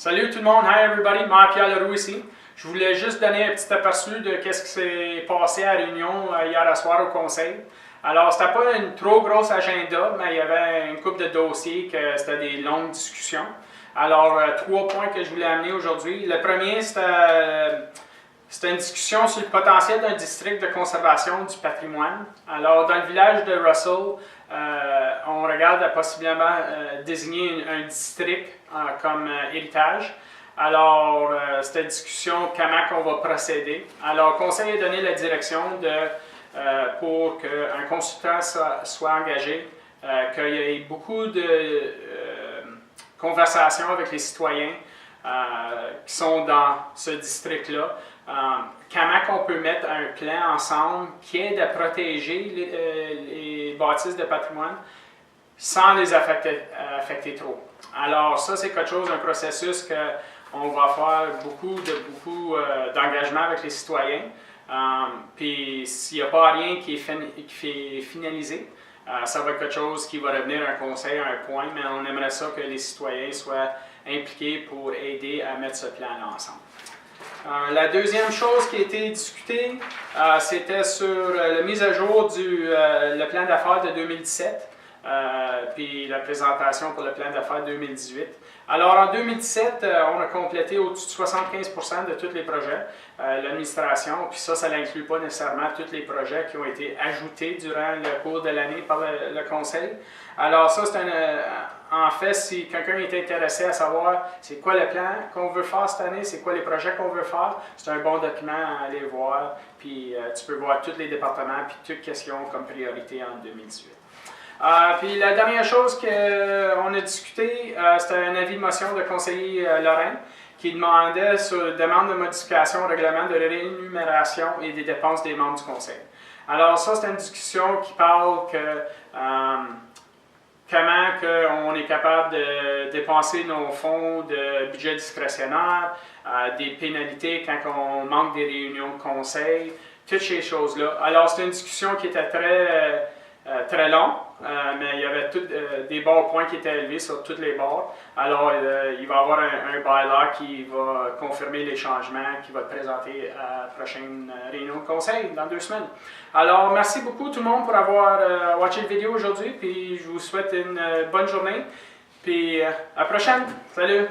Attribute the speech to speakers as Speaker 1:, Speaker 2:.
Speaker 1: Salut tout le monde, hi everybody, moi Pierre Leroux ici. Je voulais juste donner un petit aperçu de ce qui s'est passé à la réunion hier soir au conseil. Alors, c'était pas une trop grosse agenda, mais il y avait une couple de dossiers que c'était des longues discussions. Alors, 3 points que je voulais amener aujourd'hui. Le premier, c'était une discussion sur le potentiel d'un district de conservation du patrimoine. Alors, dans le village de Russell, on regarde à possiblement désigner un district comme héritage. Alors, c'était une discussion, comment on va procéder. Alors, le conseil a donné la direction pour qu'un consultant soit engagé, qu'il y ait beaucoup de conversations avec les citoyens qui sont dans ce district-là. Comment on peut mettre un plan ensemble qui aide à protéger les bâtisses de patrimoine sans les affecter trop. Alors ça, c'est quelque chose, un processus qu'on va faire beaucoup d'engagement avec les citoyens. Puis s'il n'y a pas rien qui est finalisé, ça va être quelque chose qui va revenir à un conseil à un point, mais on aimerait ça que les citoyens soient impliqués pour aider à mettre ce plan-là ensemble. La deuxième chose qui a été discutée, c'était sur la mise à jour le plan d'affaires de 2017, puis la présentation pour le plan d'affaires 2018. Alors en 2017, on a complété au-dessus de 75% de tous les projets, l'administration, puis ça n'inclut pas nécessairement tous les projets qui ont été ajoutés durant le cours de l'année par le conseil. Alors ça, en fait, si quelqu'un est intéressé à savoir c'est quoi le plan qu'on veut faire cette année, c'est quoi les projets qu'on veut faire, c'est un bon document à aller voir, puis tu peux voir tous les départements, puis toutes les questions comme priorité en 2018. Puis la dernière chose qu'on a discuté, c'était un avis de motion de conseiller Lorrain qui demandait sur demande de modification au règlement de rémunération et des dépenses des membres du conseil. Alors ça, c'est une discussion qui parle comment on est capable de dépenser nos fonds de budget discrétionnaire, des pénalités quand on manque des réunions de conseil, toutes ces choses-là. Alors c'est une discussion qui était très longue, mais il y avait des bons points qui étaient élevés sur tous les bords. Alors, il va y avoir un bylaw qui va confirmer les changements, qui va être présenté à la prochaine réunion de conseil dans 2 semaines. Alors, merci beaucoup tout le monde pour avoir watché la vidéo aujourd'hui, puis je vous souhaite une bonne journée, puis à la prochaine. Salut!